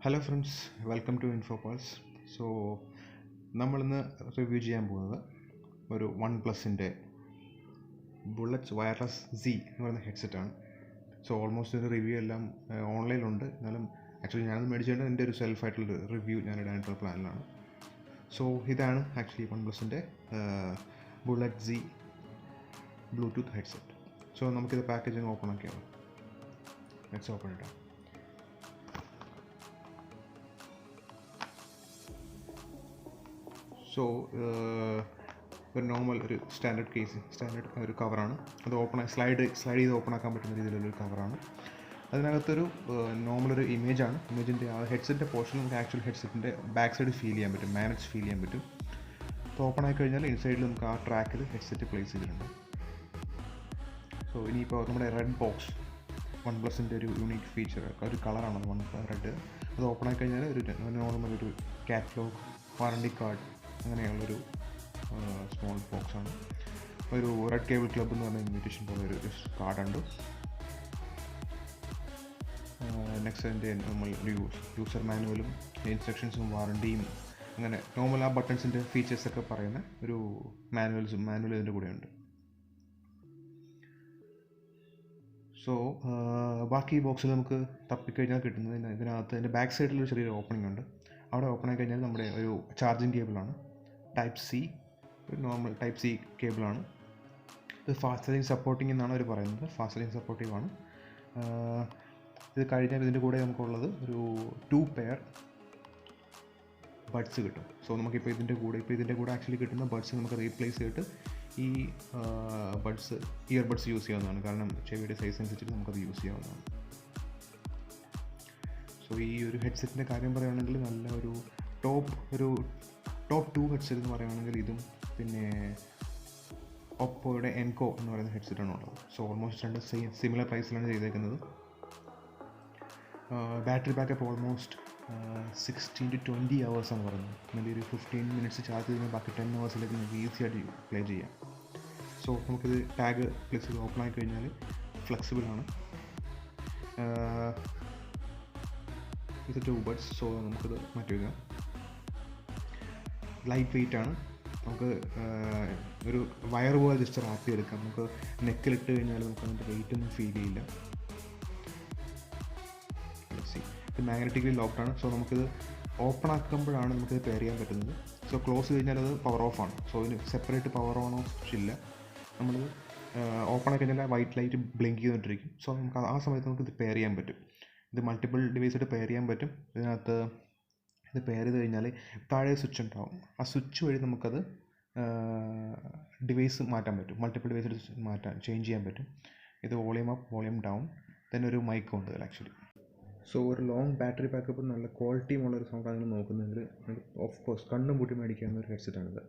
Hello friends, welcome to Infopals. So നമ്മളിന്ന് review ചെയ്യാൻ പോകുന്നത് ഒരു OnePlusൻ്റെ ബുള്ളറ്റ്സ് വയർലെസ് Z എന്ന് പറയുന്ന ഹെഡ്സെറ്റാണ്. സോ ഓൾമോസ്റ്റ് ഇതിൻ്റെ റിവ്യൂ എല്ലാം ഓൺലൈനിലുണ്ട്. എന്നാലും ആക്ച്വലി ഞാനത് മേടിച്ചേണ്ടത് എൻ്റെ ഒരു സെൽഫായിട്ടുള്ള റിവ്യൂ ഞാൻ ഇടാനായിട്ടുള്ള പ്ലാനിലാണ്. സോ ഇതാണ് ആക്ച്വലി OnePlusൻ്റെ bullet Z Bluetooth headset. So നമുക്കിത് പാക്കേജിങ് ഓപ്പൺ ആക്കിയാണ്. ലെറ്റ്സ് ഓപ്പൺ ഇട്ടാം. സോ ഒരു നോർമൽ ഒരു സ്റ്റാൻഡേർഡ് ഒരു കവറാണ്. അത് സ്ലൈഡ് ചെയ്ത് ഓപ്പൺ ആക്കാൻ പറ്റുന്ന രീതിയിലുള്ളൊരു കവറാണ്. അതിനകത്തൊരു നോർമലൊരു ഇമേജാണ്. ഇമേജിൻ്റെ ആ ഹെഡ്സെറ്റിൻ്റെ പോർഷൻ നമുക്ക് ആക്ച്വൽ ഹെഡ്സെറ്റിൻ്റെ ബാക്ക് സൈഡ് ഫീൽ ചെയ്യാൻ പറ്റും, മാനേജ് ഫീൽ ചെയ്യാൻ പറ്റും. അപ്പോൾ ഓപ്പൺ ആയി കഴിഞ്ഞാൽ ഇൻസൈഡിൽ നമുക്ക് ആ ട്രാക്കിൽ ഹെഡ്സെറ്റ് പ്ലേസ് ചെയ്തിട്ടുണ്ട്. സോ ഇനിയിപ്പോൾ നമ്മുടെ റെഡ് ബോക്സ് OnePlusൻ്റെ ഒരു യൂണിക് ഫീച്ചർ, ഒരു കളറാണ് റെഡ്. അത് ഓപ്പൺ ആയി കഴിഞ്ഞാൽ ഒരു നോർമൽ ഒരു കാറ്റലോഗ്, വാറണ്ടി കാർഡ് അങ്ങനെയുള്ളൊരു സ്മോൾ ബോക്സാണ്. ഒരു റെഡ് കേബിൾ ക്ലബ് എന്ന് പറഞ്ഞ ഇൻവിറ്റേഷൻ പോലെ ഒരു കാർഡുണ്ട്. നെക്സ്റ്റ് അതിൻ്റെ നമ്മൾ ഒരു യൂസർ മാനുവലും ഇൻസ്ട്രക്ഷൻസും വാറണ്ടിയും അങ്ങനെ നോർമൽ ആ ബട്ടൺസിൻ്റെ ഫീച്ചേഴ്സൊക്കെ പറയുന്ന ഒരു മാനുവൽ ഇതിൻ്റെ കൂടെയുണ്ട്. സോ ബാക്കി ബോക്സിൽ നമുക്ക് തപ്പിക്കഴിഞ്ഞാൽ കിട്ടുന്നത് ഇതിനകത്ത് അതിൻ്റെ ബാക്ക് സൈഡിലൊരു ചെറിയൊരു ഓപ്പണിംഗ് ഉണ്ട്. അവിടെ ഓപ്പൺ ആയി കഴിഞ്ഞാൽ നമ്മുടെ ഒരു ചാർജിങ് കേബിളാണ്, ടൈപ്പ് സി, ഒരു നോർമൽ ടൈപ്പ് സി കേബിളാണ്. ഇത് ഫാസ്റ്റ് ചാർജിങ് സപ്പോർട്ടിംഗ് എന്നാണ് അവർ പറയുന്നത്. ഫാസ്റ്റ് ചാർജിങ് സപ്പോർട്ടീവ് ആണ്. ഇത് കഴിഞ്ഞാൽ ഇതിൻ്റെ കൂടെ നമുക്കുള്ളത് ഒരു 2 പെയർ ബഡ്സ് കിട്ടും. സോ നമുക്കിപ്പോൾ ഇതിൻ്റെ കൂടെ ആക്ച്വലി കിട്ടുന്ന ബഡ്സ് നമുക്ക് റീപ്ലേസ് ചെയ്തിട്ട് ഈ ഇയർബഡ്സ് യൂസ് ചെയ്യാവുന്നതാണ്. കാരണം ചെവിയുടെ സൈസ് അനുസരിച്ചിട്ട് നമുക്കത് യൂസ് ചെയ്യാവുന്നതാണ്. സോ ഈ ഒരു ഹെഡ്സെറ്റിൻ്റെ കാര്യം പറയുകയാണെങ്കിൽ നല്ല ഒരു ടോപ്പ് 2 ഹെഡ്സെറ്റ് എന്ന് പറയുകയാണെങ്കിൽ ഇതും പിന്നെ ഒപ്പോയുടെ enco എന്ന് പറയുന്ന ഹെഡ്സെറ്റാണ് ഉള്ളത്. സോ ഓൾമോസ്റ്റ് രണ്ട് സിമിലർ പ്രൈസിലാണ് ചെയ്തേക്കുന്നത്. Battery backup almost 16 to 20 hours ആണ് പറയുന്നത്. അല്ലെങ്കിൽ ഒരു 15 minutes ചാർജ് ചെയ്യുമ്പോൾ ബാക്കി 10 hours നമുക്ക് ഈസി ആയിട്ട് പ്ലേ ചെയ്യാം. സോ നമുക്കിത് ടാഗ് പ്ലസ് ചെയ്ത് ഓപ്പൺ ആയി കഴിഞ്ഞാൽ ഫ്ലെക്സിബിളാണ്. ഇത് 2 ബഡ്സ്. സോ നമുക്കിത് മാറ്റി വയ്ക്കാം. ലൈറ്റ് വെയിറ്റ് ആണ്. നമുക്ക് ഒരു വയർ പോലെ ജസ്റ്റ് റാപ്പ് ചെയ്തെടുക്കാം. നമുക്ക് നെക്കിലിട്ട് കഴിഞ്ഞാൽ നമുക്ക് അതിൻ്റെ വെയിറ്റ് ഒന്നും ഫീൽ ചെയ്യില്ല. ഇത് മാഗ്നറ്റിക്കലി ലോക്ക്ഡാണ്. സോ നമുക്കിത് ഓപ്പൺ ആക്കുമ്പോഴാണ് നമുക്കിത് പെയർ ചെയ്യാൻ പറ്റുന്നത്. സോ ക്ലോസ് കഴിഞ്ഞാൽ അത് പവർ ഓഫ് ആണ്. സോ ഇതിന് സെപ്പറേറ്റ് പവർ ഓൺ ഓഫ് ഇല്ല. നമ്മൾ ഓപ്പൺ ആക്കി കഴിഞ്ഞാൽ വൈറ്റ് ലൈറ്റ് ബ്ലിങ്ക് ചെയ്തുകൊണ്ടിരിക്കും. സോ നമുക്ക് ആ സമയത്ത് നമുക്കിത് പെയർ ചെയ്യാൻ പറ്റും. ഇത് മൾട്ടിപ്പിൾ ഡിവൈസായിട്ട് പെയർ ചെയ്യാൻ പറ്റും. ഇതിനകത്ത് ഇത് പെയർ ചെയ്ത് കഴിഞ്ഞാൽ താഴെ സ്വിച്ച് ഉണ്ടാവും. ആ സ്വിച്ച് വഴി നമുക്കത് ഡിവൈസ് മാറ്റാൻ പറ്റും. മൾട്ടിപ്പിൾ ഡിവൈസ് ചേഞ്ച് ചെയ്യാൻ പറ്റും. ഇത് വോളിയം അപ്പ്, വോളിയം ഡൗൺ, തന്നെ ഒരു മൈക്കും ഉണ്ട് ഇതിൽ ആക്ച്വലി. സോ ഒരു ലോങ് ബാറ്ററി ബാക്കപ്പ്, നല്ല ക്വാളിറ്റിയുമുള്ളൊരു സൗണ്ടാണ് നോക്കുന്നെങ്കിൽ ഓഫ് കോഴ്സ് കണ്ണും പൂട്ടി മേടിക്കാവുന്ന ഒരു ഹെഡ്സെറ്റാണിത്.